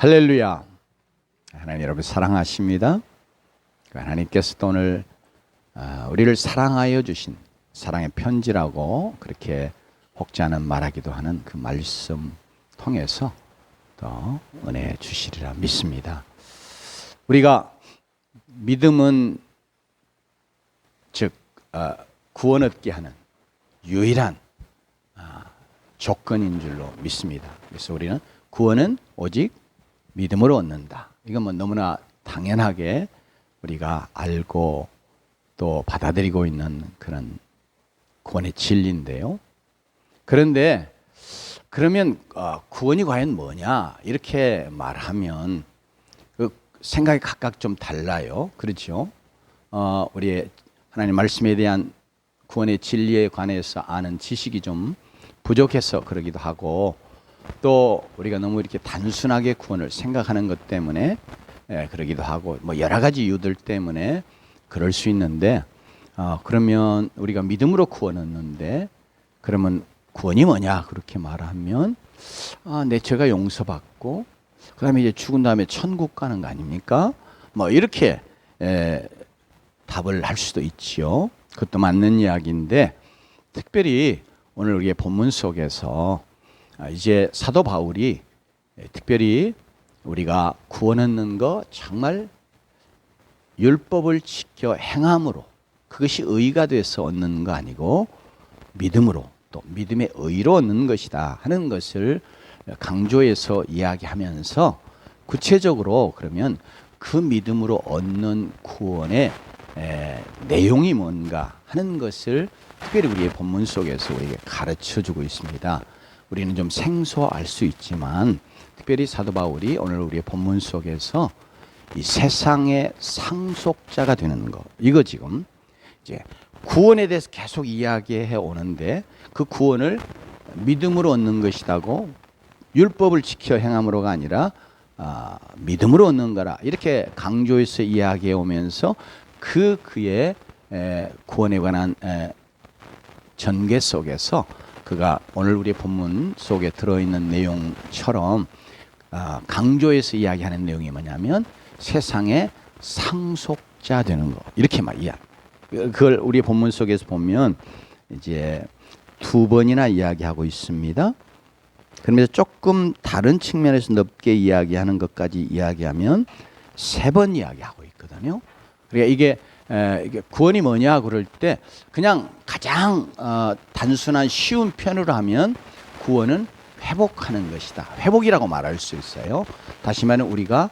할렐루야. 하나님 여러분 사랑하십니다. 하나님께서도 오늘 우리를 사랑하여 주신 사랑의 편지라고 그렇게 혹자는 말하기도 하는 그 말씀 통해서 또 은혜 주시리라 믿습니다. 우리가 믿음은 즉 구원 얻게 하는 유일한 조건인 줄로 믿습니다. 그래서 우리는 구원은 오직 믿음으로 얻는다. 이건 뭐 너무나 당연하게 우리가 알고 또 받아들이고 있는 그런 구원의 진리인데요. 그런데 그러면 구원이 과연 뭐냐 이렇게 말하면 그 생각이 각각 좀 달라요. 그렇죠? 우리의 하나님 말씀에 대한 구원의 진리에 관해서 아는 지식이 좀 부족해서 그러기도 하고, 또 우리가 너무 이렇게 단순하게 구원을 생각하는 것 때문에 그러기도 하고, 뭐 여러 가지 이유들 때문에 그럴 수 있는데, 그러면 우리가 믿음으로 구원 얻는데 그러면 구원이 뭐냐 그렇게 말하면 내 죄가 용서받고 그다음에 이제 죽은 다음에 천국 가는 거 아닙니까? 뭐 이렇게 답을 할 수도 있지요. 그것도 맞는 이야기인데, 특별히 오늘 우리의 본문 속에서 이제 사도 바울이 특별히 우리가 구원 얻는 거 정말 율법을 지켜 행함으로, 그것이 의가 돼서 얻는 거 아니고 믿음으로, 또 믿음의 의로 얻는 것이다 하는 것을 강조해서 이야기하면서, 구체적으로 그러면 그 믿음으로 얻는 구원의 내용이 뭔가 하는 것을 특별히 우리의 본문 속에서 우리에게 가르쳐주고 있습니다. 우리는 좀 생소할 수 있지만 특별히 사도 바울이 오늘 우리의 본문 속에서 이 세상의 상속자가 되는 것, 이거 지금 이제 구원에 대해서 계속 이야기해 오는데, 그 구원을 믿음으로 얻는 것이라고, 율법을 지켜 행함으로가 아니라 믿음으로 얻는 거라 이렇게 강조해서 이야기해 오면서 그의 구원에 관한 전개 속에서 그가 오늘 우리의 본문 속에 들어있는 내용처럼 강조해서 이야기하는 내용이 뭐냐면 세상의 상속자 되는 거, 이렇게 막 이야기. 그걸 우리 본문 속에서 보면 이제 2번이나 이야기하고 있습니다. 그러면서 조금 다른 측면에서 넓게 이야기하는 것까지 이야기하면 3번 이야기하고 있거든요. 그러니까 이게 구원이 뭐냐 그럴 때 그냥 가장 단순한 쉬운 편으로 하면 구원은 회복하는 것이다, 회복이라고 말할 수 있어요. 다시 말하면 우리가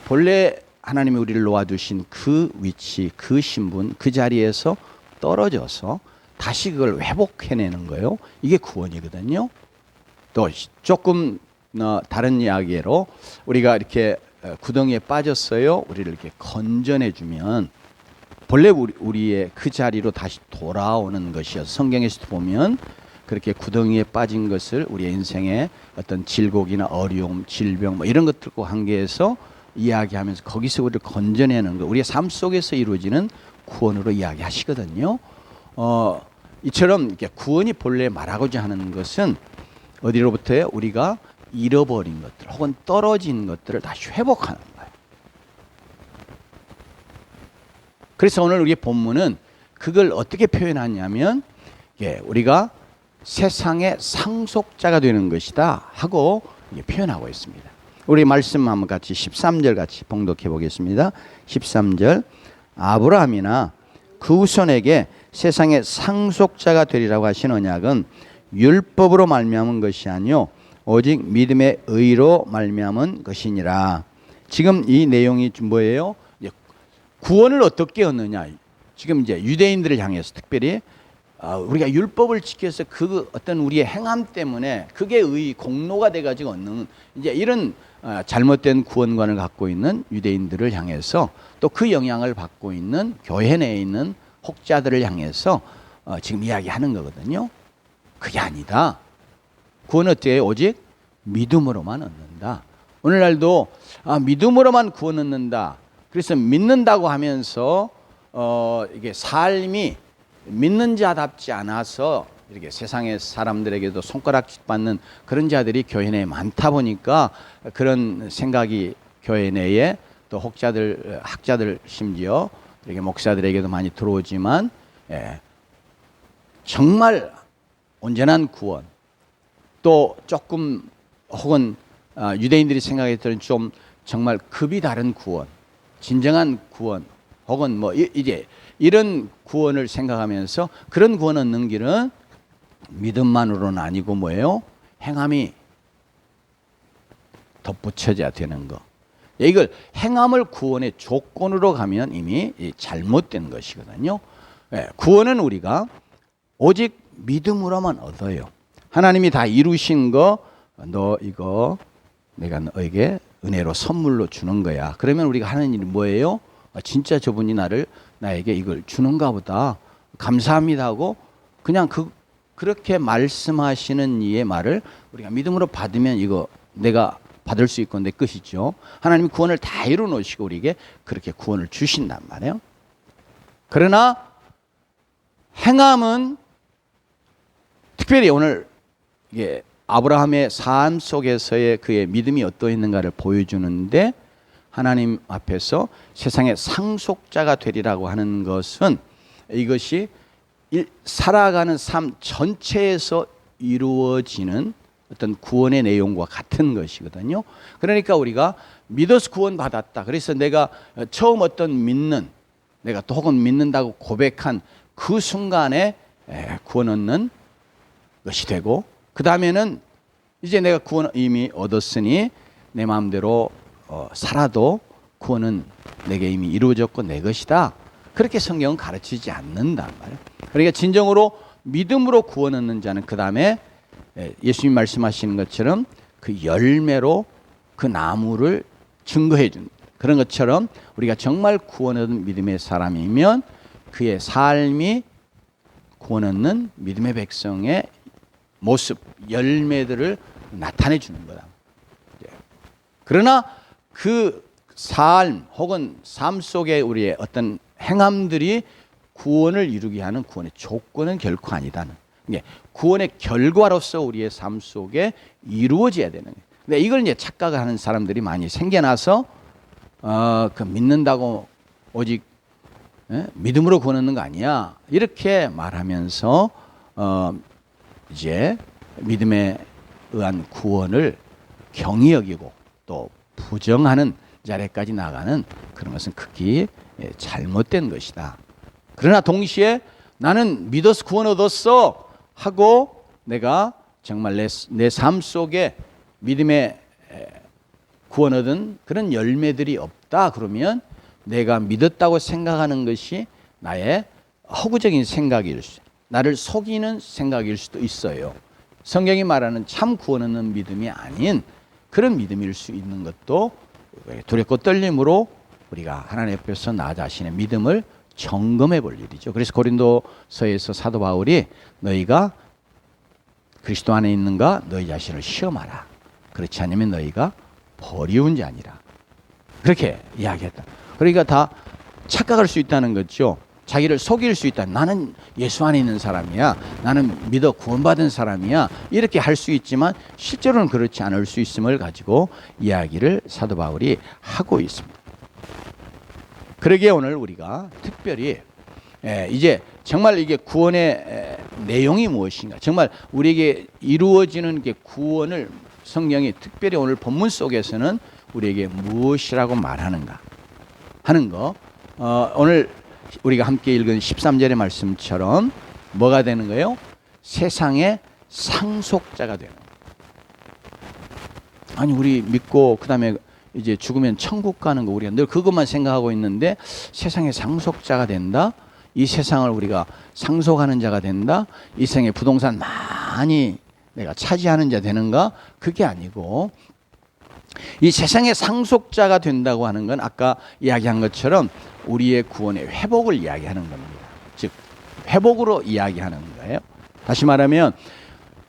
본래 하나님이 우리를 놓아두신 그 위치, 그 신분, 그 자리에서 떨어져서 다시 그걸 회복해내는 거예요. 이게 구원이거든요. 또 조금 다른 이야기로 우리가 이렇게 구덩이에 빠졌어요. 우리를 이렇게 건져내주면 본래 우리의 그 자리로 다시 돌아오는 것이어서, 성경에서도 보면 그렇게 구덩이에 빠진 것을 우리의 인생의 어떤 질곡이나 어려움, 질병 뭐 이런 것들과 관계해서 이야기하면서 거기서 우리를 건져내는 것, 우리의 삶 속에서 이루어지는 구원으로 이야기하시거든요. 이처럼 이렇게 구원이 본래 말하고자 하는 것은 어디로부터요? 우리가 잃어버린 것들 혹은 떨어진 것들을 다시 회복하는 거예요. 그래서 오늘 우리의 본문은 그걸 어떻게 표현하냐면 우리가 세상의 상속자가 되는 것이다 하고 표현하고 있습니다. 우리 말씀 한번 같이 13절 같이 봉독해 보겠습니다. 13절, 아브라함이나 그 후손에게 세상의 상속자가 되리라고 하신 언약은 율법으로 말미암은 것이 아니요 오직 믿음의 의로 말미암은 것이니라. 지금 이 내용이 뭐예요? 구원을 어떻게 얻느냐. 지금 이제 유대인들을 향해서 특별히 우리가 율법을 지켜서 그 어떤 우리의 행함 때문에 그게 의 공로가 돼가지고 얻는 이제 이런 잘못된 구원관을 갖고 있는 유대인들을 향해서, 또 그 영향을 받고 있는 교회 내에 있는 혹자들을 향해서 지금 이야기하는 거거든요. 그게 아니다. 구원은 어떻게 해요? 오직 믿음으로만 얻는다. 오늘날도 믿음으로만 구원 얻는다. 그래서 믿는다고 하면서 이게 삶이 믿는 자답지 않아서 이렇게 세상의 사람들에게도 손가락질 받는 그런 자들이 교회 내에 많다 보니까 그런 생각이 교회 내에 또 학자들 심지어 이렇게 목사들에게도 많이 들어오지만 정말 온전한 구원 또 조금 혹은 유대인들이 생각했던 좀 정말 급이 다른 구원, 진정한 구원 혹은 뭐 이제 이런 구원을 생각하면서 그런 구원 얻는 길은 믿음만으로는 아니고 뭐예요? 행함이 덧붙여져야 되는 거. 이걸 행함을 구원의 조건으로 가면 이미 잘못된 것이거든요. 구원은 우리가 오직 믿음으로만 얻어요. 하나님이 다 이루신 거, 너 이거 내가 너에게 은혜로 선물로 주는 거야. 그러면 우리가 하는 일이 뭐예요? 진짜 저분이 나에게 이걸 주는가 보다. 감사합니다 하고 그냥 그렇게 말씀하시는 이의 말을 우리가 믿음으로 받으면 이거 내가 받을 수 있고 내 것이죠. 하나님이 구원을 다 이루어 놓으시고 우리에게 그렇게 구원을 주신단 말이에요. 그러나 행함은 특별히 오늘 이게 아브라함의 삶 속에서의 그의 믿음이 어떠했는가를 보여주는데 하나님 앞에서 세상의 상속자가 되리라고 하는 것은 이것이 살아가는 삶 전체에서 이루어지는 어떤 구원의 내용과 같은 것이거든요. 그러니까 우리가 믿어서 구원받았다. 그래서 내가 처음 어떤 내가 또 혹은 믿는다고 고백한 그 순간에 구원 얻는 것이 되고 그 다음에는 이제 내가 구원 이미 얻었으니 내 마음대로 살아도 구원은 내게 이미 이루어졌고 내 것이다. 그렇게 성경은 가르치지 않는단 말이에요. 그러니까 진정으로 믿음으로 구원 얻는 자는 그 다음에 예수님 말씀하시는 것처럼 그 열매로 그 나무를 증거해 준 그런 것처럼 우리가 정말 구원 얻은 믿음의 사람이면 그의 삶이 구원 얻는 믿음의 백성의 모습, 열매들을 나타내 주는 거다. 그러나 그 삶 혹은 삶 속에 우리의 어떤 행함들이 구원을 이루게 하는 구원의 조건은 결코 아니다는. 구원의 결과로서 우리의 삶 속에 이루어져야 되는 거예요. 근데 이걸 이제 착각하는 사람들이 많이 생겨나서 그 믿는다고 오직 믿음으로 구원 얻는 거 아니야. 이렇게 말하면서 이제 믿음에 의한 구원을 경히 여기고 또 부정하는 자리까지 나가는 그런 것은 극히 잘못된 것이다. 그러나 동시에 나는 믿어서 구원 얻었어 하고 내가 정말 내 삶 속에 믿음의 구원 얻은 그런 열매들이 없다 그러면 내가 믿었다고 생각하는 것이 나의 허구적인 생각일 수, 나를 속이는 생각일 수도 있어요. 성경이 말하는 참 구원 얻는 믿음이 아닌 그런 믿음일 수 있는 것도 두렵고 떨림으로 우리가 하나님 앞에서 나 자신의 믿음을 점검해 볼 일이죠. 그래서 고린도서에서 사도 바울이 너희가 그리스도 안에 있는가 너희 자신을 시험하라. 그렇지 않으면 너희가 버리운 자니라. 그렇게 이야기했다. 그러니까 다 착각할 수 있다는 거죠. 자기를 속일 수 있다. 나는 예수 안에 있는 사람이야. 나는 믿어 구원받은 사람이야. 이렇게 할 수 있지만 실제로는 그렇지 않을 수 있음을 가지고 이야기를 사도 바울이 하고 있습니다. 그러기에 오늘 우리가 특별히 이제 정말 이게 구원의 내용이 무엇인가, 정말 우리에게 이루어지는 게 구원을 성경이 특별히 오늘 본문 속에서는 우리에게 무엇이라고 말하는가 하는 거, 오늘 우리가 함께 읽은 13절의 말씀처럼 뭐가 되는 거예요? 세상의 상속자가 되는 거예요. 아니 우리 믿고 그 다음에 이제 죽으면 천국 가는 거 우리가 늘 그것만 생각하고 있는데 세상의 상속자가 된다? 이 세상을 우리가 상속하는 자가 된다? 이 세상의 부동산 많이 내가 차지하는 자 되는가? 그게 아니고 이 세상의 상속자가 된다고 하는 건 아까 이야기한 것처럼 우리의 구원의 회복을 이야기하는 겁니다. 즉 회복으로 이야기하는 거예요. 다시 말하면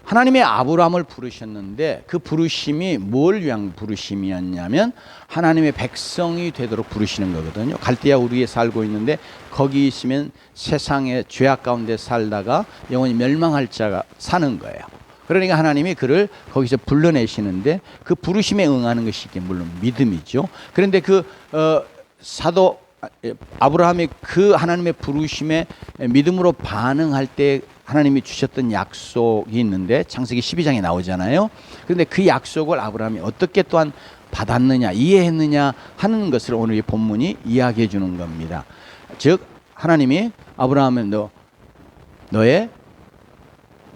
하나님의 아브라함을 부르셨는데 그 부르심이 뭘 위한 부르심이었냐면 하나님의 백성이 되도록 부르시는 거거든요. 갈대아 우리에 살고 있는데 거기 있으면 세상의 죄악 가운데 살다가 영원히 멸망할 자가 사는 거예요. 그러니까 하나님이 그를 거기서 불러내시는데 그 부르심에 응하는 것이 물론 믿음이죠. 그런데 그 사도 아브라함이 그 하나님의 부르심에 믿음으로 반응할 때 하나님이 주셨던 약속이 있는데 창세기 12장에 나오잖아요. 그런데 그 약속을 아브라함이 어떻게 또한 받았느냐, 이해했느냐 하는 것을 오늘 이 본문이 이야기해 주는 겁니다. 즉 하나님이 아브라함은 너의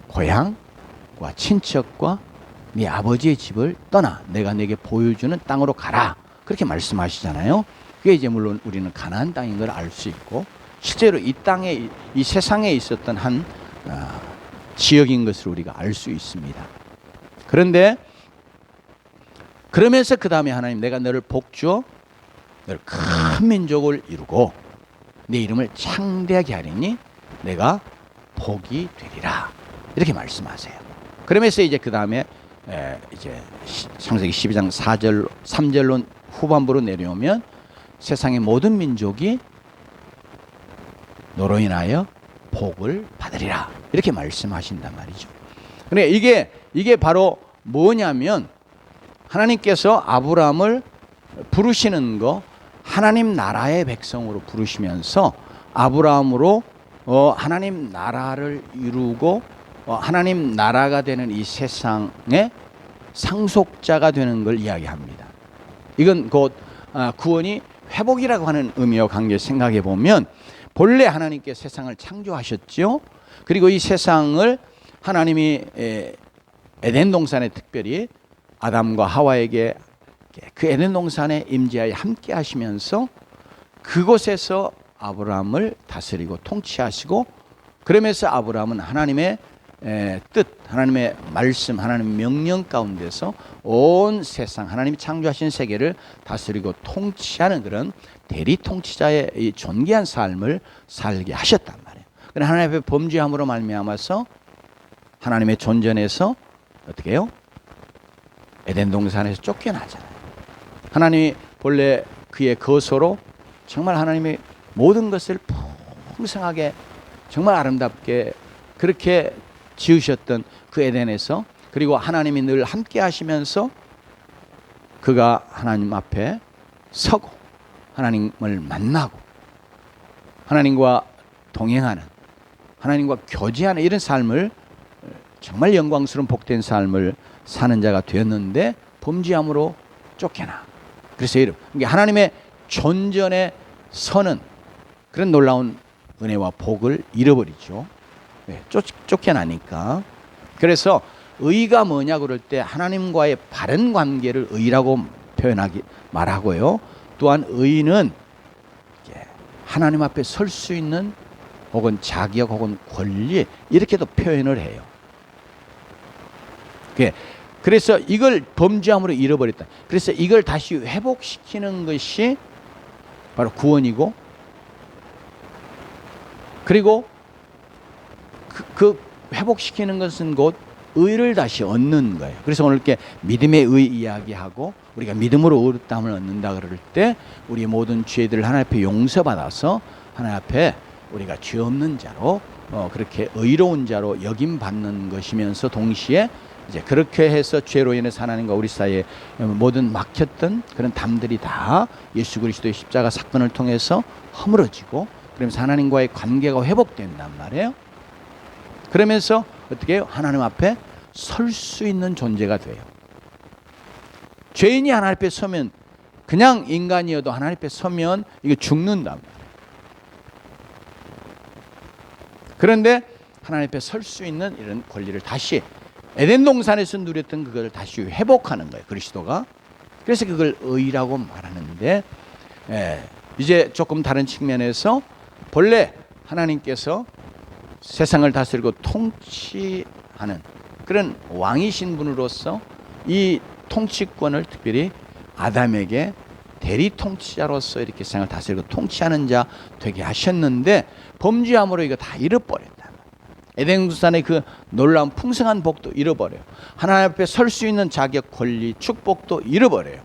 고향과 친척과 네 아버지의 집을 떠나 내가 내게 보여주는 땅으로 가라, 그렇게 말씀하시잖아요. 그게 이제 물론 우리는 가나안 땅인 걸 알 수 있고 실제로 이 땅에 이 세상에 있었던 한 지역인 것을 우리가 알 수 있습니다. 그런데 그러면서 그 다음에 하나님 내가 너를 복주어 너를 큰 민족을 이루고 내 이름을 창대하게 하리니 내가 복이 되리라, 이렇게 말씀하세요. 그러면서 이제 그 다음에 이제 창세기 12장 4절 3절로 후반부로 내려오면 세상의 모든 민족이 너로 인하여 복을 받으리라, 이렇게 말씀하신단 말이죠. 그런데 이게 바로 뭐냐면 하나님께서 아브라함을 부르시는 거, 하나님 나라의 백성으로 부르시면서 아브라함으로 하나님 나라를 이루고 하나님 나라가 되는 이 세상의 상속자가 되는 걸 이야기합니다. 이건 곧 구원이 회복이라고 하는 의미와 관계 생각해 보면 본래 하나님께 세상을 창조하셨죠. 그리고 이 세상을 하나님이 에덴 동산에 특별히 아담과 하와에게 그 에덴 동산에 임재하여 함께 하시면서 그곳에서 아브라함을 다스리고 통치하시고, 그러면서 아브라함은 하나님의 뜻, 하나님의 말씀, 하나님의 명령 가운데서 온 세상, 하나님이 창조하신 세계를 다스리고 통치하는 그런 대리 통치자의 이 존귀한 삶을 살게 하셨단 말이에요. 그러나 하나님 앞에 범죄함으로 말미암아서 하나님의 존전에서 어떻게 해요? 에덴 동산에서 쫓겨나잖아요. 하나님이 본래 그의 거소로 정말 하나님의 모든 것을 풍성하게 정말 아름답게 그렇게 지으셨던 그 에덴에서, 그리고 하나님이 늘 함께 하시면서 그가 하나님 앞에 서고 하나님을 만나고 하나님과 동행하는, 하나님과 교제하는 이런 삶을, 정말 영광스러운 복된 삶을 사는 자가 되었는데 범죄함으로 쫓겨나. 그래서 하나님의 존전에 서는 그런 놀라운 은혜와 복을 잃어버리죠. 쫓겨나니까. 그래서 의가 뭐냐 그럴 때 하나님과의 바른 관계를 의라고 말하고요. 또한 의는 하나님 앞에 설 수 있는 혹은 자격 혹은 권리, 이렇게도 표현을 해요. 그래서 이걸 범죄함으로 잃어버렸다. 그래서 이걸 다시 회복시키는 것이 바로 구원이고, 그리고 그 회복시키는 것은 곧 의를 다시 얻는 거예요. 그래서 오늘 이렇게 믿음의 의 이야기하고 우리가 믿음으로 의롭다함을 얻는다 그럴 때 우리의 모든 죄들을 하나님 앞에 용서받아서 하나님 앞에 우리가 죄 없는 자로 그렇게 의로운 자로 여김 받는 것이면서 동시에 이제 그렇게 해서 죄로 인해서 하나님과 우리 사이에 모든 막혔던 그런 담들이 다 예수 그리스도의 십자가 사건을 통해서 허물어지고, 그러면서 하나님과의 관계가 회복된단 말이에요. 그러면서 어떻게 해요? 하나님 앞에 설 수 있는 존재가 돼요. 죄인이 하나님 앞에 서면, 그냥 인간이어도 하나님 앞에 서면 이게 죽는단 말이에요. 그런데 하나님 앞에 설 수 있는 이런 권리를 다시 에덴 동산에서 누렸던 그걸 다시 회복하는 거예요, 그리스도가. 그래서 그걸 의라고 말하는데, 이제 조금 다른 측면에서 본래 하나님께서 세상을 다스리고 통치하는 그런 왕이신 분으로서 이 통치권을 특별히 아담에게 대리 통치자로서 이렇게 세상을 다스리고 통치하는 자 되게 하셨는데 범죄함으로 이거 다 잃어버렸다. 에덴 동산의 그 놀라운 풍성한 복도 잃어버려요. 하나님 앞에 설 수 있는 자격, 권리, 축복도 잃어버려요.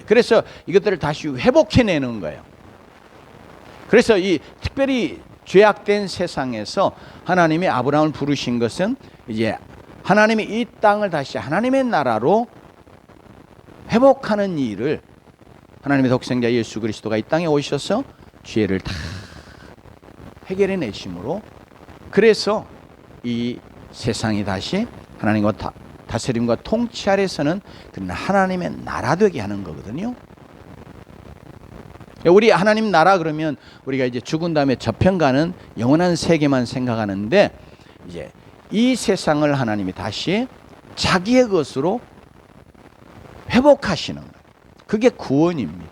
그래서 이것들을 다시 회복해내는 거예요. 그래서 이 특별히 죄악된 세상에서 하나님이 아브라함을 부르신 것은 이제 하나님이 이 땅을 다시 하나님의 나라로 회복하는 일을, 하나님의 독생자 예수 그리스도가 이 땅에 오셔서 죄를 다 해결해 내심으로, 그래서 이 세상이 다시 하나님과 다스림과 통치 아래서는 하나님의 나라 되게 하는 거거든요. 우리 하나님 나라 그러면 우리가 이제 죽은 다음에 저편가는 영원한 세계만 생각하는데, 이제 이 세상을 하나님이 다시 자기의 것으로 회복하시는 거예요. 그게 구원입니다.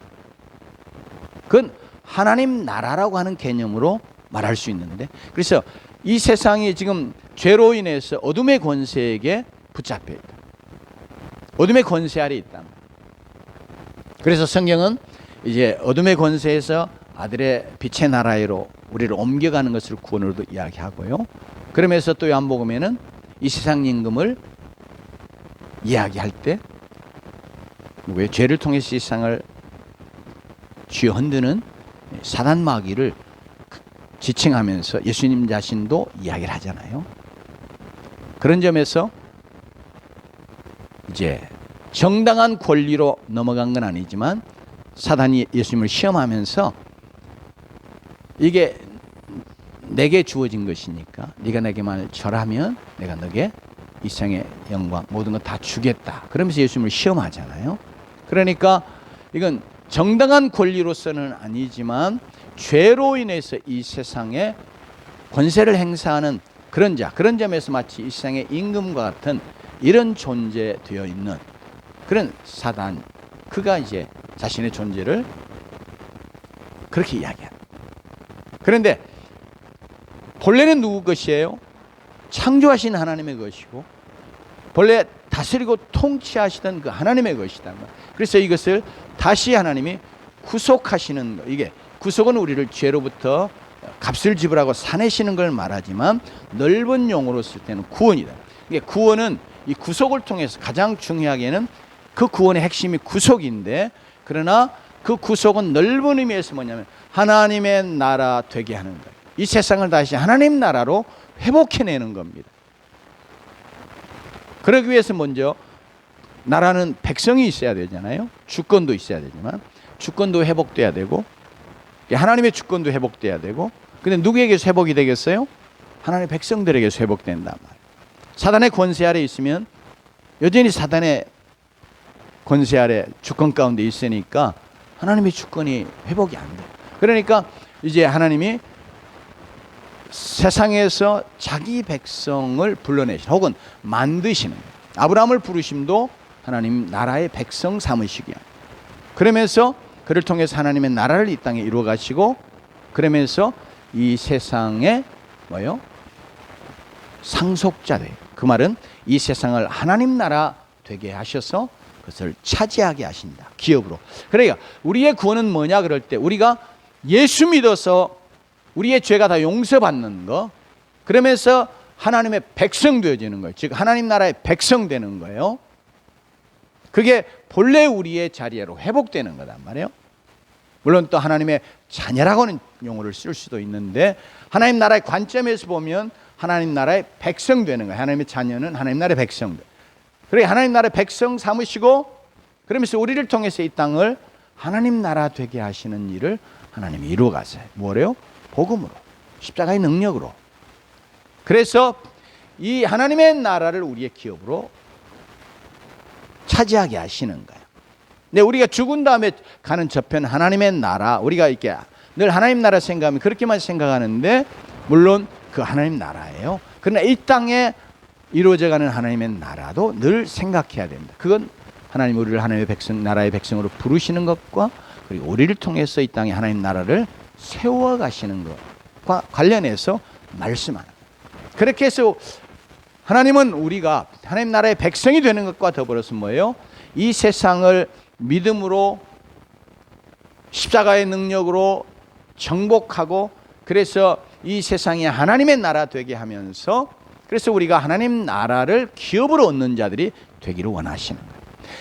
그건 하나님 나라라고 하는 개념으로 말할 수 있는데, 그래서 이 세상이 지금 죄로 인해서 어둠의 권세에게 붙잡혀 있다. 어둠의 권세 아래 있다. 그래서 성경은 이제 어둠의 권세에서 아들의 빛의 나라로 우리를 옮겨가는 것을 구원으로도 이야기하고요. 그러면서 또 요한복음에는 이 세상 임금을 이야기할 때 왜 죄를 통해서 이 세상을 쥐어 흔드는 사단 마귀를 지칭하면서 예수님 자신도 이야기를 하잖아요. 그런 점에서 이제 정당한 권리로 넘어간 건 아니지만 사단이 예수님을 시험하면서 이게 내게 주어진 것이니까 네가 내게만 절하면 내가 너에게 이 세상의 영광 모든 것 다 주겠다. 그러면서 예수님을 시험하잖아요. 그러니까 이건 정당한 권리로서는 아니지만 죄로 인해서 이 세상에 권세를 행사하는 그런 자, 그런 점에서 마치 이 세상의 임금과 같은 이런 존재되어 있는 그런 사단, 그가 이제 자신의 존재를 그렇게 이야기합니다. 그런데 본래는 누구 것이에요? 창조하신 하나님의 것이고 본래 다스리고 통치하시던 그 하나님의 것이다. 그래서 이것을 다시 하나님이 구속하시는 것. 이게 구속은 우리를 죄로부터 값을 지불하고 사내시는 걸 말하지만 넓은 용어로 쓸 때는 구원이다. 이게 구원은 이 구속을 통해서 가장 중요하게는 그 구원의 핵심이 구속인데, 그러나 그 구속은 넓은 의미에서 뭐냐면 하나님의 나라 되게 하는 거예요. 이 세상을 다시 하나님 나라로 회복해내는 겁니다. 그러기 위해서 먼저 나라는 백성이 있어야 되잖아요. 주권도 있어야 되지만 주권도 회복돼야 되고 하나님의 주권도 회복돼야 되고, 근데 누구에게서 회복이 되겠어요? 하나님의 백성들에게서 회복된단 말이에요. 사단의 권세 아래 있으면 여전히 사단의 권세 아래 주권 가운데 있으니까 하나님의 주권이 회복이 안 돼요. 그러니까 이제 하나님이 세상에서 자기 백성을 불러내신 혹은 만드시는, 아브라함을 부르심도 하나님 나라의 백성 삼으시기야. 그러면서 그를 통해서 하나님의 나라를 이 땅에 이루어 가시고, 그러면서 이 세상에 뭐요? 상속자 돼요. 그 말은 이 세상을 하나님 나라 되게 하셔서 그것을 차지하게 하신다. 기업으로. 그러니까 우리의 구원은 뭐냐 그럴 때 우리가 예수 믿어서 우리의 죄가 다 용서받는 거, 그러면서 하나님의 백성 되어지는 거예요. 즉 하나님 나라의 백성 되는 거예요. 그게 본래 우리의 자리로 회복되는 거단 말이에요. 물론 또 하나님의 자녀라고는 용어를 쓸 수도 있는데 하나님 나라의 관점에서 보면 하나님 나라의 백성 되는 거예요. 하나님의 자녀는 하나님 나라의 백성들. 그러니까 하나님 나라의 백성 삼으시고, 그러면서 우리를 통해서 이 땅을 하나님 나라 되게 하시는 일을 하나님이 이루어 가세요. 뭐래요? 복음으로, 십자가의 능력으로. 그래서 이 하나님의 나라를 우리의 기업으로 차지하게 하시는 거예요. 근데 우리가 죽은 다음에 가는 저편 하나님의 나라, 우리가 이렇게 늘 하나님 나라 생각하면 그렇게만 생각하는데 물론 그 하나님 나라예요. 그러나 이 땅에 이루어져가는 하나님의 나라도 늘 생각해야 됩니다. 그건 하나님 우리를 하나님의 백성, 나라의 백성으로 부르시는 것과 그리고 우리를 통해서 이 땅에 하나님 나라를 세워가시는 것과 관련해서 말씀하는 거예요. 그렇게 해서 하나님은 우리가 하나님 나라의 백성이 되는 것과 더불어서 뭐예요? 이 세상을 믿음으로 십자가의 능력으로 정복하고, 그래서 이 세상이 하나님의 나라 되게 하면서, 그래서 우리가 하나님 나라를 기업으로 얻는 자들이 되기를 원하시는 거예요.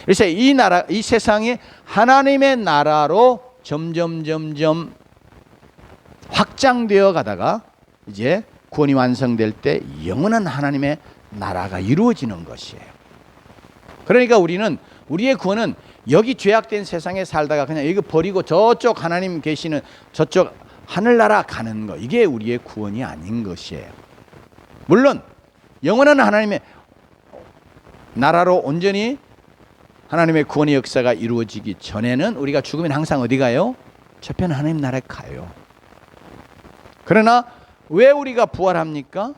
그래서 이 세상이 하나님의 나라로 점점 확장되어 가다가 이제 구원이 완성될 때 영원한 하나님의 나라가 이루어지는 것이에요. 그러니까 우리의 구원은 여기 죄악된 세상에 살다가 그냥 이거 버리고 저쪽 하나님 계시는 저쪽 하늘나라 가는 거, 이게 우리의 구원이 아닌 것이에요. 물론 영원한 하나님의 나라로 온전히 하나님의 구원의 역사가 이루어지기 전에는 우리가 죽으면 항상 어디 가요? 저편 하나님 나라에 가요. 그러나 왜 우리가 부활합니까?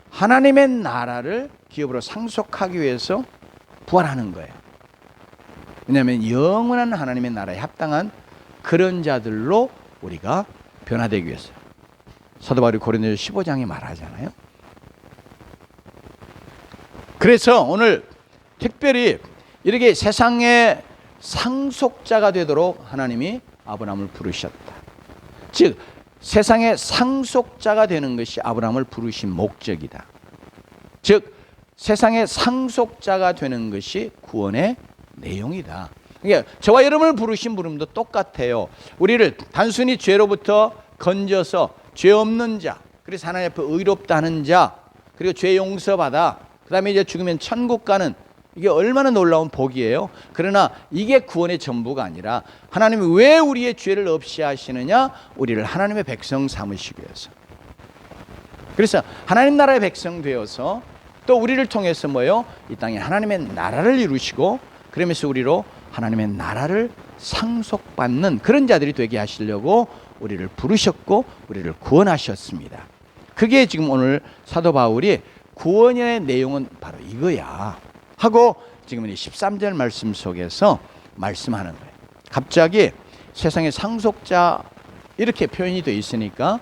하나님의 나라를 기업으로 상속하기 위해서 부활하는 거예요. 왜냐하면 영원한 하나님의 나라에 합당한 그런 자들로 우리가 변화되기 위해서. 사도 바울이 고린도서 15장에 말하잖아요. 그래서 오늘 특별히 이렇게 세상의 상속자가 되도록 하나님이 아브라함을 부르셨다. 즉 세상의 상속자가 되는 것이 아브라함을 부르신 목적이다. 즉 세상의 상속자가 되는 것이 구원의 내용이다. 그러니까 저와 여러분을 부르신 부름도 똑같아요. 우리를 단순히 죄로부터 건져서 죄 없는 자, 그래서 하나님 앞에 의롭다 하는 자, 그리고 죄 용서받아 그 다음에 이제 죽으면 천국 가는, 이게 얼마나 놀라운 복이에요. 그러나 이게 구원의 전부가 아니라 하나님이 왜 우리의 죄를 없이 하시느냐? 우리를 하나님의 백성 삼으시기 위해서. 그래서 하나님 나라의 백성 되어서 또 우리를 통해서 뭐요? 이 땅에 하나님의 나라를 이루시고, 그러면서 우리로 하나님의 나라를 상속받는 그런 자들이 되게 하시려고 우리를 부르셨고 우리를 구원하셨습니다. 그게 지금 오늘 사도 바울이 구원의 내용은 바로 이거야 하고 지금 이 13절 말씀 속에서 말씀하는 거예요. 갑자기 세상의 상속자 이렇게 표현이 되어 있으니까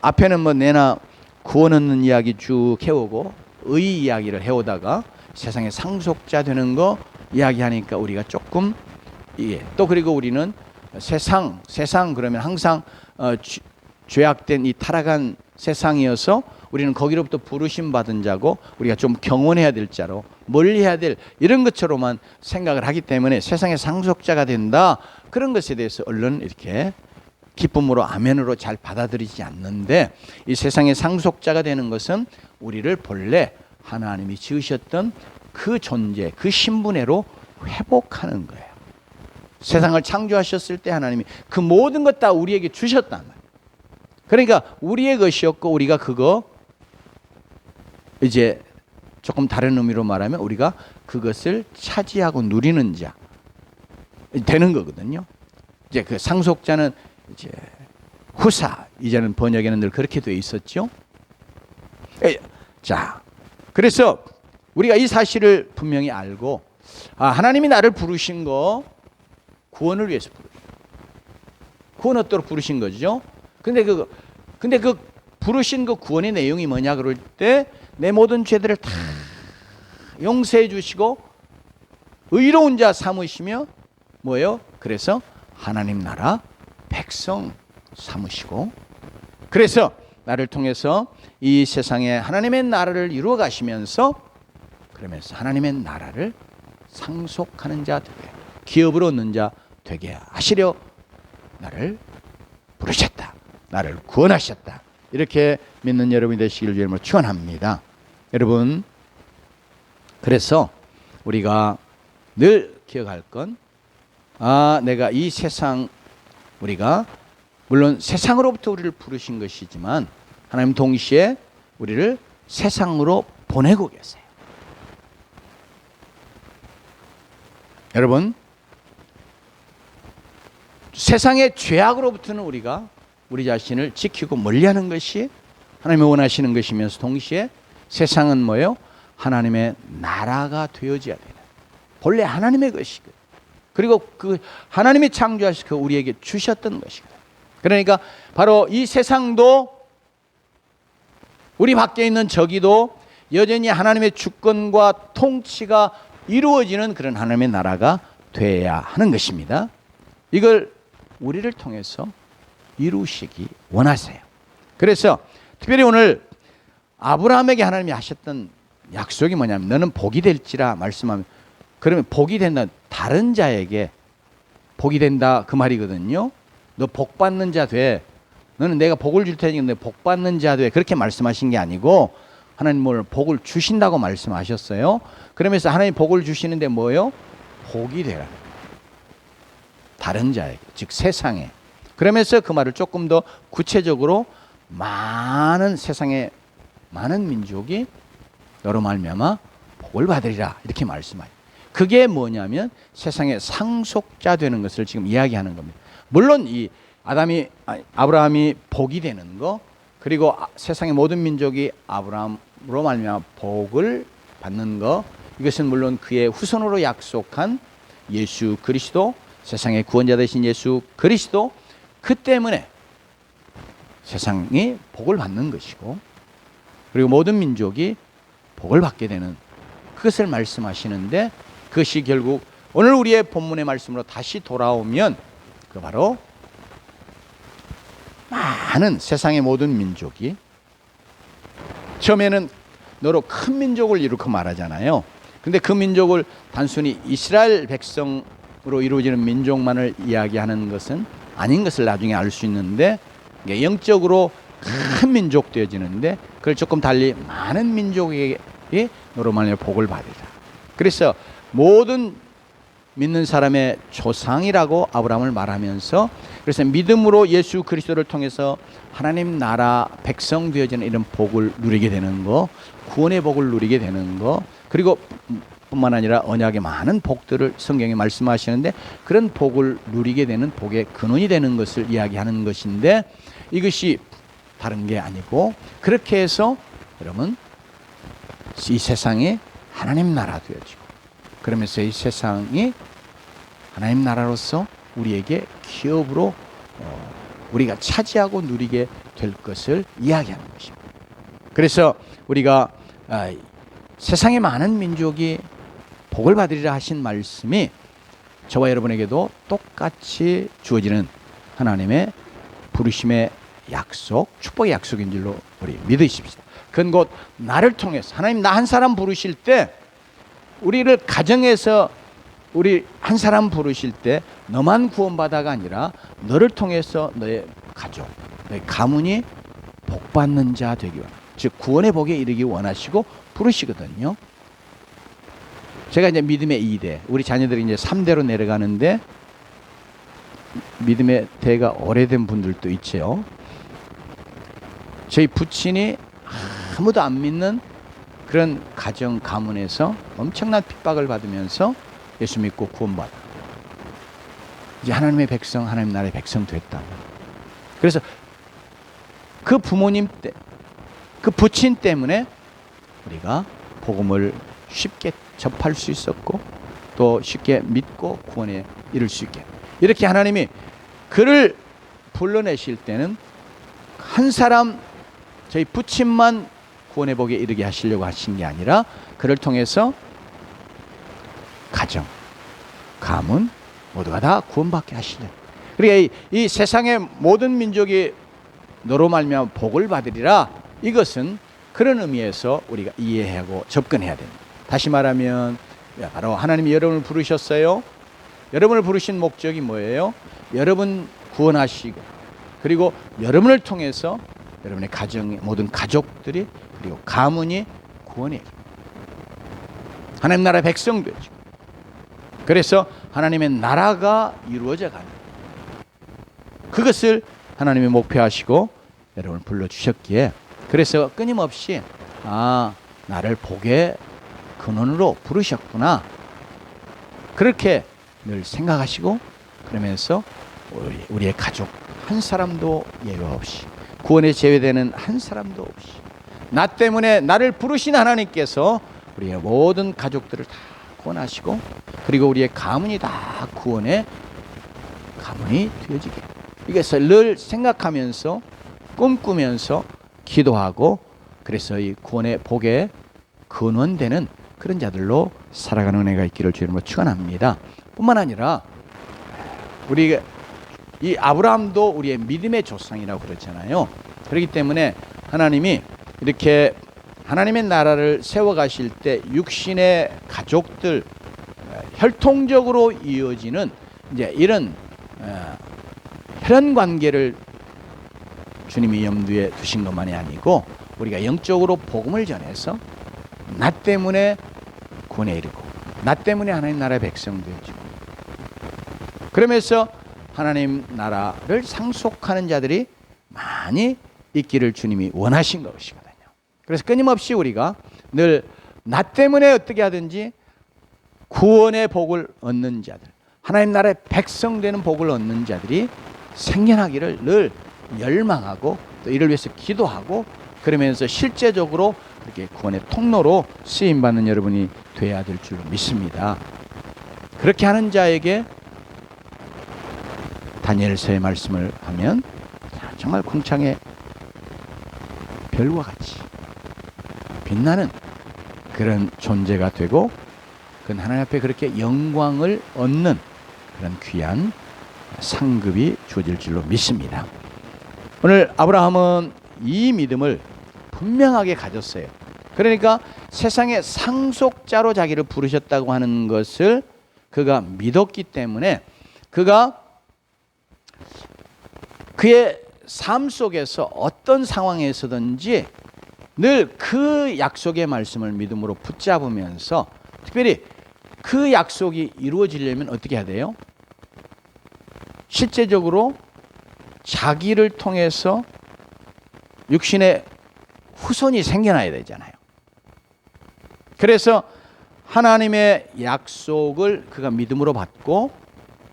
앞에는 뭐 내나 구원 얻는 이야기 쭉 해오고 의 이야기를 해오다가 세상의 상속자 되는 거 이야기하니까 우리가 조금 이게 또, 그리고 우리는 세상 그러면 항상 죄악된 이 타락한 세상이어서 우리는 거기로부터 부르심 받은 자고 우리가 좀 경원해야 될 자로 멀리해야 될 이런 것처럼만 생각을 하기 때문에 세상의 상속자가 된다, 그런 것에 대해서 얼른 이렇게 기쁨으로 아멘으로 잘 받아들이지 않는데, 이 세상의 상속자가 되는 것은 우리를 본래 하나님이 지으셨던 그 존재, 그 신분으로 회복하는 거예요. 세상을 창조하셨을 때 하나님이 그 모든 것 다 우리에게 주셨단 말이에요. 그러니까 우리의 것이었고 우리가 그거 이제 조금 다른 의미로 말하면 우리가 그것을 차지하고 누리는 자 되는 거거든요. 이제 그 상속자는 이제 후사, 이제는 번역에는 늘 그렇게 되어 있었죠. 자, 그래서 우리가 이 사실을 분명히 알고, 하나님이 나를 부르신 거 구원을 위해서 부르신, 구원 얻도록 부르신 거죠. 근데 그 부르신 그 구원의 내용이 뭐냐 그럴 때 내 모든 죄들을 다 용서해 주시고 의로운 자 삼으시며 뭐예요? 그래서 하나님 나라 백성 삼으시고, 그래서 나를 통해서 이 세상에 하나님의 나라를 이루어 가시면서, 그러면서 하나님의 나라를 상속하는 자 되게, 기업으로 얻는 자 되게 하시려 나를 부르셨다, 나를 구원하셨다, 이렇게 믿는 여러분이 되시기를 주님으로 축원합니다. 여러분, 그래서 우리가 늘 기억할 건, 내가 이 세상, 우리가 물론 세상으로부터 우리를 부르신 것이지만 하나님 동시에 우리를 세상으로 보내고 계세요. 여러분, 세상의 죄악으로부터는 우리가 우리 자신을 지키고 멀리하는 것이 하나님이 원하시는 것이면서 동시에 세상은 뭐예요? 하나님의 나라가 되어져야 되는, 본래 하나님의 것이고, 그리고 그 하나님이 창조하셔서 그 우리에게 주셨던 것이거든요. 그러니까 바로 이 세상도 우리 밖에 있는 저기도 여전히 하나님의 주권과 통치가 이루어지는 그런 하나님의 나라가 돼야 하는 것입니다. 이걸 우리를 통해서 이루시기 원하세요. 그래서 특별히 오늘 아브라함에게 하나님이 하셨던 약속이 뭐냐면 너는 복이 될지라 말씀하면, 그러면 복이 된다, 다른 자에게 복이 된다 그 말이거든요. 너 복 받는 자 돼. 너는 내가 복을 줄 테니까 너 복 받는 자 돼. 그렇게 말씀하신 게 아니고 하나님 오늘 복을 주신다고 말씀하셨어요. 그러면서 하나님 복을 주시는데 뭐예요? 복이 되라. 다른 자에게, 즉 세상에. 그러면서 그 말을 조금 더 구체적으로 많은 세상의 많은 민족이 너로 말미암아 복을 받으리라 이렇게 말씀하요. 그게 뭐냐면 세상의 상속자 되는 것을 지금 이야기하는 겁니다. 물론 이 아브라함이 복이 되는 거, 그리고 세상의 모든 민족이 아브라함으로 말미암아 복을 받는 거, 이것은 물론 그의 후손으로 약속한 예수 그리스도, 세상의 구원자 되신 예수 그리스도, 그 때문에 세상이 복을 받는 것이고, 그리고 모든 민족이 복을 받게 되는 그것을 말씀하시는데, 그것이 결국 오늘 우리의 본문의 말씀으로 다시 돌아오면 그 바로 많은 세상의 모든 민족이, 처음에는 너로 큰 민족을 이루고 말하잖아요. 근데 그 민족을 단순히 이스라엘 백성으로 이루어지는 민족만을 이야기하는 것은 아닌 것을 나중에 알 수 있는데, 영적으로 큰 민족 되어지는데 그걸 조금 달리 많은 민족에게 너로 말미암아 복을 받으리라. 그래서 모든 믿는 사람의 조상이라고 아브라함을 말하면서, 그래서 믿음으로 예수 그리스도를 통해서 하나님 나라 백성 되어지는 이런 복을 누리게 되는 거, 구원의 복을 누리게 되는 거, 그리고 뿐만 아니라 언약의 많은 복들을 성경에 말씀하시는데 그런 복을 누리게 되는 복의 근원이 되는 것을 이야기하는 것인데, 이것이 다른 게 아니고 그렇게 해서 여러분 이 세상이 하나님 나라 되어지고, 그러면서 이 세상이 하나님 나라로서 우리에게 기업으로 우리가 차지하고 누리게 될 것을 이야기하는 것입니다. 그래서 우리가 세상의 많은 민족이 복을 받으리라 하신 말씀이 저와 여러분에게도 똑같이 주어지는 하나님의 부르심의 약속, 축복의 약속인 줄로 우리 믿으십시다. 그건 곧 나를 통해서 하나님 나 한 사람 부르실 때, 우리를 가정에서 우리 한 사람 부르실 때 너만 구원받아가 아니라 너를 통해서 너의 가족, 너의 가문이 복받는 자 되기 원합니다. 즉 구원의 복에 이르기 원하시고 부르시거든요. 제가 이제 믿음의 2대, 우리 자녀들이 이제 3대로 내려가는데 믿음의 대가 오래된 분들도 있죠. 저희 부친이 아무도 안 믿는 그런 가정 가문에서 엄청난 핍박을 받으면서 예수 믿고 구원받아 이제 하나님의 백성, 하나님 나라의 백성 됐다. 그래서 그 부모님 때, 그 부친 때문에 우리가 복음을 쉽게 접할 수 있었고 또 쉽게 믿고 구원에 이를 수 있게, 이렇게 하나님이 그를 불러내실 때는 한 사람, 저희 부친만 구원의 복에 이르게 하시려고 하신 게 아니라 그를 통해서 가정, 가문 모두가 다 구원받게 하시려. 그러니까 이 세상의 모든 민족이 너로 말미암아 복을 받으리라, 이것은 그런 의미에서 우리가 이해하고 접근해야 됩니다. 다시 말하면 바로 하나님이 여러분을 부르셨어요. 여러분을 부르신 목적이 뭐예요? 여러분 구원하시고, 그리고 여러분을 통해서 여러분의 가정의 모든 가족들이, 그리고 가문이 구원해 하나님 나라의 백성 되죠. 그래서 하나님의 나라가 이루어져 가는, 그것을 하나님이 목표하시고 여러분을 불러주셨기에, 그래서 끊임없이 나를 복의 근원으로 부르셨구나, 그렇게 늘 생각하시고, 그러면서 우리의 가족 한 사람도 예외 없이, 구원에 제외되는 한 사람도 없이, 나 때문에 나를 부르신 하나님께서 우리의 모든 가족들을 다 구원하시고, 그리고 우리의 가문이 다 구원의 가문이 되어지게, 이것을 늘 생각하면서 꿈꾸면서 기도하고, 그래서 이 구원의 복에 근원되는 그런 자들로 살아가는 은혜가 있기를 주님으로 축원합니다. 뿐만 아니라 우리 이 아브라함도 우리의 믿음의 조상이라고 그러잖아요. 그렇기 때문에 하나님이 이렇게 하나님의 나라를 세워가실 때 육신의 가족들 혈통적으로 이어지는 이제 이런 혈연 관계를 주님이 염두에 두신 것만이 아니고 우리가 영적으로 복음을 전해서 나 때문에 구원에 이르고 나 때문에 하나님 나라의 백성 되어지고 그러면서 하나님 나라를 상속하는 자들이 많이 있기를 주님이 원하신 것이거든요. 그래서 끊임없이 우리가 늘 나 때문에 어떻게 하든지 구원의 복을 얻는 자들, 하나님 나라의 백성 되는 복을 얻는 자들이 생겨나기를 늘 열망하고 또 이를 위해서 기도하고 그러면서 실제적으로 그렇게 구원의 통로로 쓰임받는 여러분이 되어야 될 줄로 믿습니다. 그렇게 하는 자에게 다니엘서의 말씀을 하면 정말 궁창의 별과 같이 빛나는 그런 존재가 되고 그건 하나님 앞에 그렇게 영광을 얻는 그런 귀한 상급이 주어질 줄로 믿습니다. 오늘 아브라함은 이 믿음을 분명하게 가졌어요. 그러니까 세상의 상속자로 자기를 부르셨다고 하는 것을 그가 믿었기 때문에 그가 그의 삶 속에서 어떤 상황에서든지 늘 그 약속의 말씀을 믿음으로 붙잡으면서 특별히 그 약속이 이루어지려면 어떻게 해야 돼요? 실제적으로 자기를 통해서 육신의 후손이 생겨나야 되잖아요. 그래서 하나님의 약속을 그가 믿음으로 받고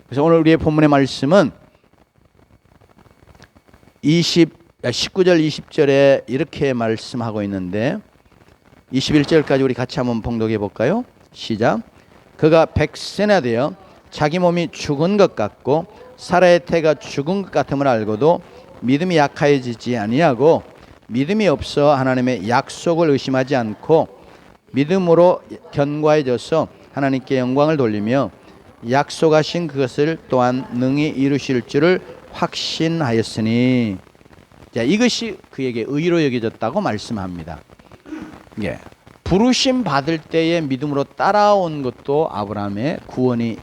그래서 오늘 우리의 본문의 말씀은 19절 20절에 이렇게 말씀하고 있는데 21절까지 우리 같이 한번 봉독해 볼까요? 시작. 그가 100세나 되어 자기 몸이 죽은 것 같고 사라의 태가 죽은 것 같음을 알고도 믿음이 약하여지지 아니하고 믿음이 없어 하나님의 약속을 의심하지 않고 믿음으로 견고해져서 하나님께 영광을 돌리며 약속하신 그것을 또한 능히 이루실 줄을 확신하였으니 자, 이것이 그에게 의로 여겨졌다고 말씀합니다. 예. 부르심 받을 때의 믿음으로 따라온 것도 아브라함의 구원의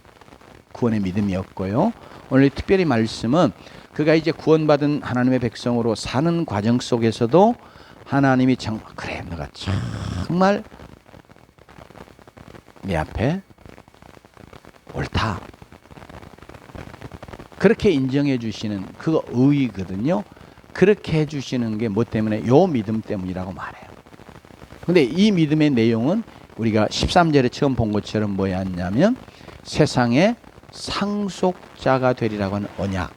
믿음이었고요. 오늘 특별히 말씀은 그가 이제 구원받은 하나님의 백성으로 사는 과정 속에서도 하나님이 그래 너가 정말 내 앞에 옳다. 그렇게 인정해 주시는 그거 의의거든요. 그렇게 해주시는 게 뭐 때문에? 요 믿음 때문이라고 말해요. 근데 이 믿음의 내용은 우리가 13절에 처음 본 것처럼 뭐였냐면 세상의 상속자가 되리라고 하는 언약.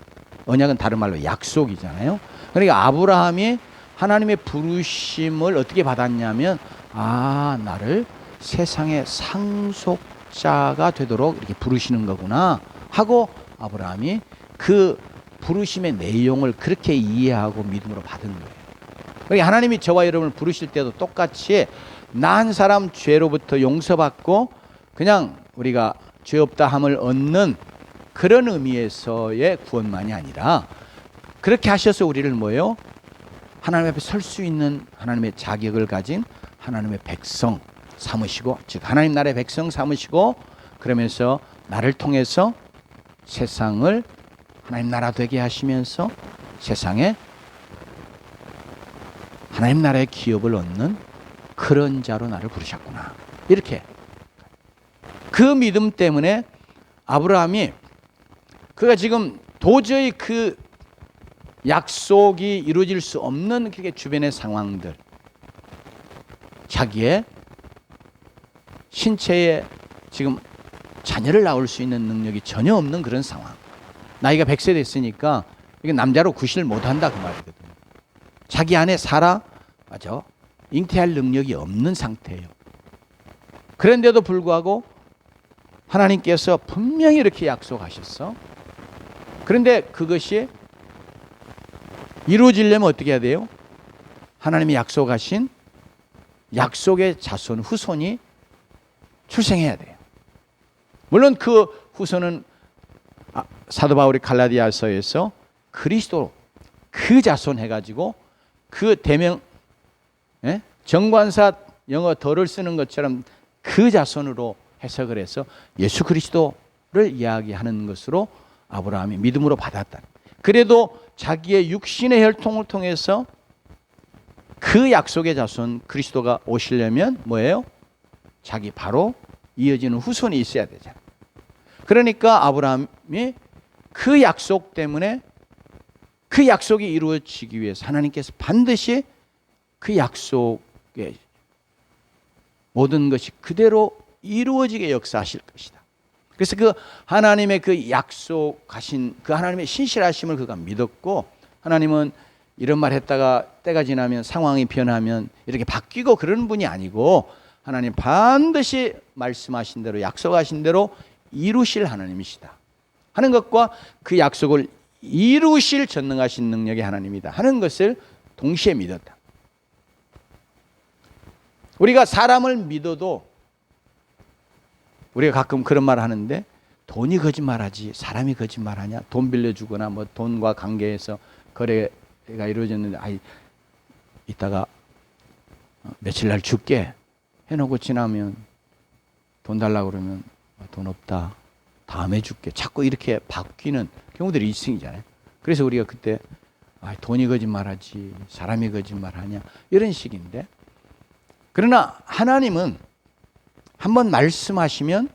언약은 다른 말로 약속이잖아요. 그러니까 아브라함이 하나님의 부르심을 어떻게 받았냐면 나를 세상의 상속자가 되도록 이렇게 부르시는 거구나 하고 아브라함이 그 부르심의 내용을 그렇게 이해하고 믿음으로 받은 거예요. 그러니까 하나님이 저와 여러분을 부르실 때도 똑같이 나 한 사람 죄로부터 용서받고 그냥 우리가 죄 없다 함을 얻는 그런 의미에서의 구원만이 아니라 그렇게 하셔서 우리를 뭐예요? 하나님 앞에 설 수 있는 하나님의 자격을 가진 하나님의 백성 삼으시고 즉 하나님 나라의 백성 삼으시고 그러면서 나를 통해서 세상을 하나님 나라 되게 하시면서 세상에 하나님 나라의 기업을 얻는 그런 자로 나를 부르셨구나. 이렇게 그 믿음 때문에 아브라함이 그가 지금 도저히 그 약속이 이루어질 수 없는 그게 주변의 상황들 자기의 신체에 지금 자녀를 낳을 수 있는 능력이 전혀 없는 그런 상황 나이가 100세 됐으니까 이게 남자로 구실을 못한다 그 말이거든요. 자기 안에 맞아 잉태할 능력이 없는 상태예요. 그런데도 불구하고 하나님께서 분명히 이렇게 약속하셨어. 그런데 그것이 이루어지려면 어떻게 해야 돼요? 하나님이 약속하신 약속의 자손 후손이 출생해야 돼요. 물론 그 후손은 사도 바울이 갈라디아서에서 그리스도 그 자손 해가지고 그 대명, 예? 정관사 영어 덜을 쓰는 것처럼 그 자손으로 해석을 해서 예수 그리스도를 이야기하는 것으로 아브라함이 믿음으로 받았다. 그래도 자기의 육신의 혈통을 통해서 그 약속의 자손 그리스도가 오시려면 뭐예요? 자기 바로 이어지는 후손이 있어야 되잖아요. 그러니까 아브라함이 그 약속 때문에 그 약속이 이루어지기 위해서 하나님께서 반드시 그 약속의 모든 것이 그대로 이루어지게 역사하실 것이다. 그래서 그 하나님의 그 약속하신 그 하나님의 신실하심을 그가 믿었고, 하나님은 이런 말 했다가 때가 지나면 상황이 변하면 이렇게 바뀌고 그런 분이 아니고, 하나님 반드시 말씀하신 대로 약속하신 대로 이루실 하나님이시다 하는 것과 그 약속을 이루실 전능하신 능력의 하나님이다 하는 것을 동시에 믿었다. 우리가 사람을 믿어도 우리가 가끔 그런 말을 하는데, 돈이 거짓말하지 사람이 거짓말하냐? 돈 빌려주거나 뭐 돈과 관계에서 거래가 이루어졌는데, 이따가 며칠 날 줄게 해놓고 지나면 돈 달라고 그러면 돈 없다, 다음에 줄게, 자꾸 이렇게 바뀌는 경우들이 일승이잖아요. 그래서 우리가 그때 돈이 거짓말하지 사람이 거짓말하냐 이런 식인데, 그러나 하나님은 한번 말씀하시면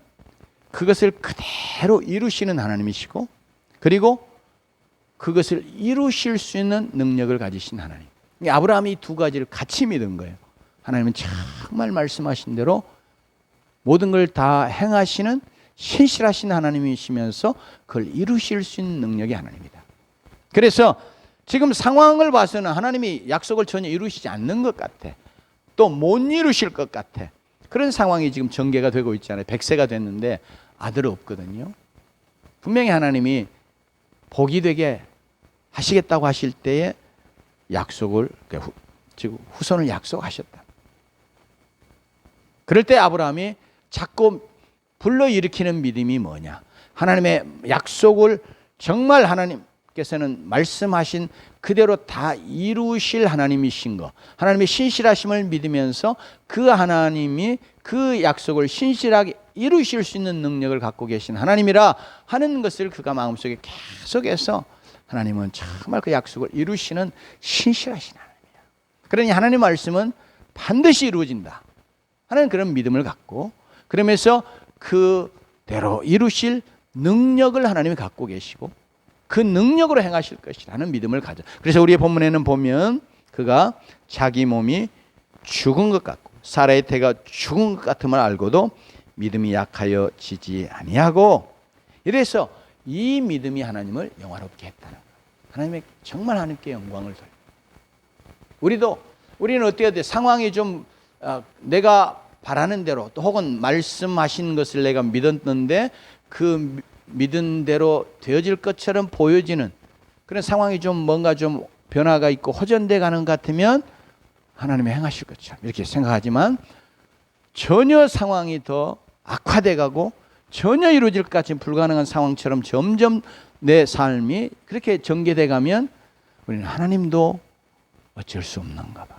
그것을 그대로 이루시는 하나님이시고, 그리고 그것을 이루실 수 있는 능력을 가지신 하나님. 아브라함이 이 두 가지를 같이 믿은 거예요. 하나님은 정말 말씀하신 대로 모든 걸 다 행하시는 신실하신 하나님이시면서 그걸 이루실 수 있는 능력의 하나님이다. 그래서 지금 상황을 봐서는 하나님이 약속을 전혀 이루시지 않는 것 같아. 또 못 이루실 것 같아. 그런 상황이 지금 전개가 되고 있잖아요. 100세가 됐는데 아들 없거든요. 분명히 하나님이 복이 되게 하시겠다고 하실 때에 약속을, 지금 후손을 약속하셨다. 그럴 때 아브라함이 자꾸 불러일으키는 믿음이 뭐냐? 하나님의 약속을 정말 하나님께서는 말씀하신 그대로 다 이루실 하나님이신 거, 하나님의 신실하심을 믿으면서 그 하나님이 그 약속을 신실하게 이루실 수 있는 능력을 갖고 계신 하나님이라 하는 것을 그가 마음속에 계속해서, 하나님은 정말 그 약속을 이루시는 신실하신 하나님이야. 그러니 하나님의 말씀은 반드시 이루어진다 하는 그런 믿음을 갖고, 그러면서 그대로 이루실 능력을 하나님이 갖고 계시고 그 능력으로 행하실 것이라는 믿음을 가져. 그래서 우리의 본문에는 보면 그가 자기 몸이 죽은 것 같고 사라의 태가 죽은 것 같음을 알고도 믿음이 약하여 지지 아니하고, 이래서 이 믿음이 하나님을 영화롭게 했다는 거예요. 하나님의 정말 하나님께 영광을 돌려. 우리는 어때야 돼? 상황이 좀 내가 바라는 대로, 또 혹은 말씀하신 것을 내가 믿었는데 그 믿은 대로 되어질 것처럼 보여지는 그런 상황이 좀 뭔가 좀 변화가 있고 호전돼 가는 것 같으면 하나님이 행하실 것처럼 이렇게 생각하지만, 전혀 상황이 더 악화돼 가고 전혀 이루어질 것 같이 불가능한 상황처럼 점점 내 삶이 그렇게 전개돼 가면 우리는 하나님도 어쩔 수 없는가 봐,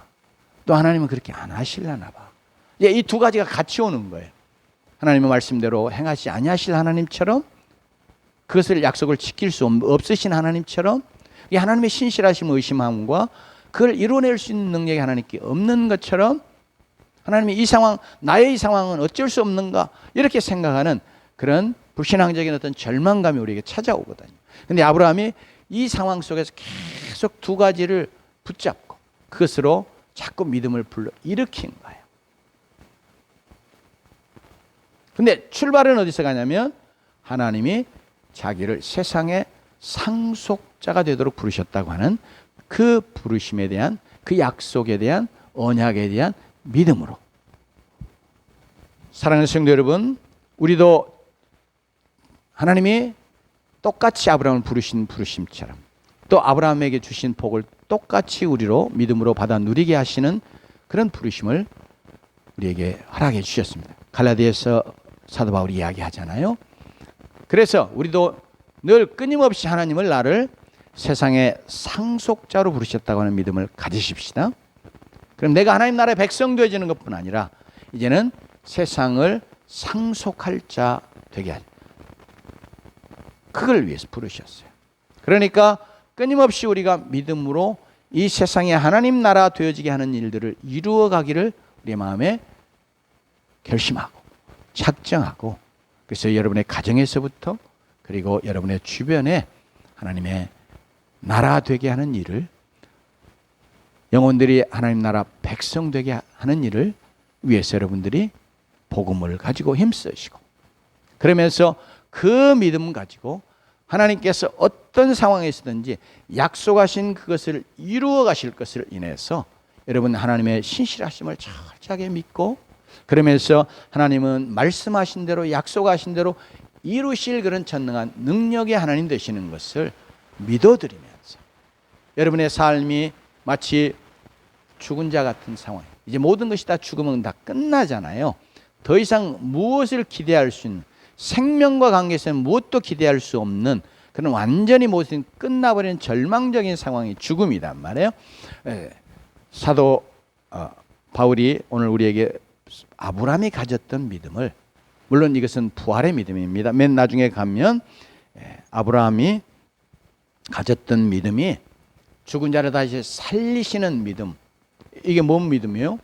또 하나님은 그렇게 안 하시려나 봐. 이 두 가지가 같이 오는 거예요. 하나님의 말씀대로 행하시 아니하실 하나님처럼, 그것을 약속을 지킬 수 없으신 하나님처럼, 이 하나님의 신실하심 의심함과 그걸 이뤄낼 수 있는 능력이 하나님께 없는 것처럼, 하나님이 이 상황, 나의 이 상황은 어쩔 수 없는가 이렇게 생각하는 그런 불신앙적인 어떤 절망감이 우리에게 찾아오거든요. 그런데 아브라함이 이 상황 속에서 계속 두 가지를 붙잡고 그것으로 자꾸 믿음을 불러 일으킨 거예요. 근데 출발은 어디서 가냐면 하나님이 자기를 세상의 상속자가 되도록 부르셨다고 하는 그 부르심에 대한, 그 약속에 대한, 언약에 대한 믿음으로. 사랑하는 성도 여러분, 우리도 하나님이 똑같이 아브라함을 부르신 부르심처럼 또 아브라함에게 주신 복을 똑같이 우리로 믿음으로 받아 누리게 하시는 그런 부르심을 우리에게 허락해 주셨습니다. 갈라디아서 사도 바울이 이야기하잖아요. 그래서 우리도 늘 끊임없이 하나님을 나를 세상의 상속자로 부르셨다고 하는 믿음을 가지십시다. 그럼 내가 하나님 나라의 백성 되어지는 것뿐 아니라 이제는 세상을 상속할 자 되게 하죠. 그걸 위해서 부르셨어요. 그러니까 끊임없이 우리가 믿음으로 이 세상에 하나님 나라 되어지게 하는 일들을 이루어 가기를 우리의 마음에 결심하고 작정하고, 그래서 여러분의 가정에서부터 그리고 여러분의 주변에 하나님의 나라 되게 하는 일을, 영혼들이 하나님 나라 백성 되게 하는 일을 위해서 여러분들이 복음을 가지고 힘쓰시고, 그러면서 그 믿음 가지고 하나님께서 어떤 상황에서든지 약속하신 그것을 이루어 가실 것을 인해서 여러분 하나님의 신실하심을 철저하게 믿고, 그러면서 하나님은 말씀하신 대로 약속하신 대로 이루실 그런 전능한 능력의 하나님 되시는 것을 믿어드리면서 여러분의 삶이 마치 죽은 자 같은 상황, 이제 모든 것이 다 죽으면 다 끝나잖아요. 더 이상 무엇을 기대할 수 있는, 생명과 관계에서는 무엇도 기대할 수 없는 그런 완전히 모든 끝나버린 절망적인 상황이 죽음이란 말이에요. 사도 바울이 오늘 우리에게 아브라함이 가졌던 믿음을, 물론 이것은 부활의 믿음입니다. 맨 나중에 가면 아브라함이 가졌던 믿음이 죽은 자를 다시 살리시는 믿음. 이게 뭔 믿음이에요?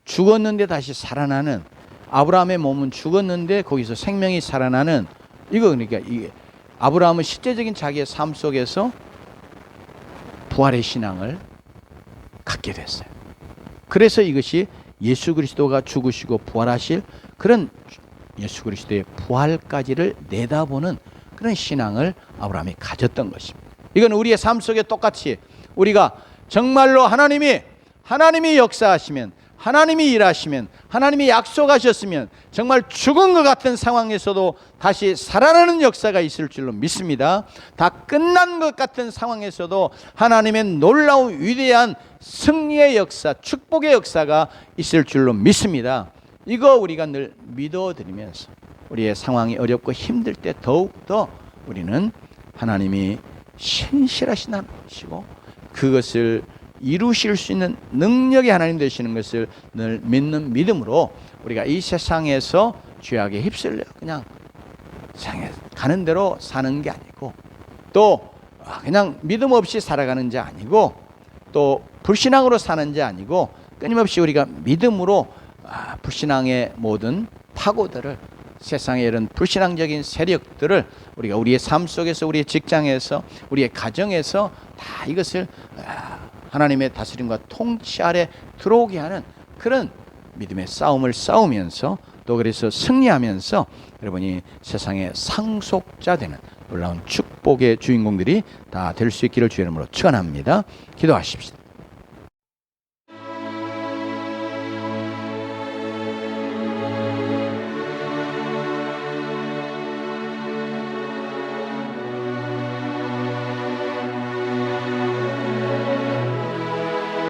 죽었는데 다시 살아나는, 아브라함의 몸은 죽었는데 거기서 생명이 살아나는, 이거 그러니까 이게 아브라함은 실제적인 자기의 삶 속에서 부활의 신앙을 갖게 됐어요. 그래서 이것이 예수 그리스도가 죽으시고 부활하실 그런 예수 그리스도의 부활까지를 내다보는 그런 신앙을 아브라함이 가졌던 것입니다. 이건 우리의 삶 속에 똑같이 우리가 정말로 하나님이 역사하시면, 하나님이 일하시면, 하나님이 약속하셨으면 정말 죽은 것 같은 상황에서도 다시 살아나는 역사가 있을 줄로 믿습니다. 다 끝난 것 같은 상황에서도 하나님의 놀라운 위대한 승리의 역사, 축복의 역사가 있을 줄로 믿습니다. 이거 우리가 늘 믿어드리면서 우리의 상황이 어렵고 힘들 때 더욱더 우리는 하나님이 신실하신 하나님이시고 그것을 이루실 수 있는 능력의 하나님 되시는 것을 늘 믿는 믿음으로 우리가 이 세상에서 죄악에 휩쓸려 그냥 세상에 가는 대로 사는 게 아니고, 또 그냥 믿음 없이 살아가는 자 아니고, 또 불신앙으로 사는 자 아니고, 끊임없이 우리가 믿음으로 불신앙의 모든 파고들을, 세상의 이런 불신앙적인 세력들을 우리가 우리의 삶 속에서, 우리의 직장에서, 우리의 가정에서 다 이것을 하나님의 다스림과 통치 아래 들어오게 하는 그런 믿음의 싸움을 싸우면서, 또 그래서 승리하면서 여러분이 세상의 상속자 되는 놀라운 축복의 주인공들이 다 될 수 있기를 주의 이름으로 축원합니다. 기도하십시다.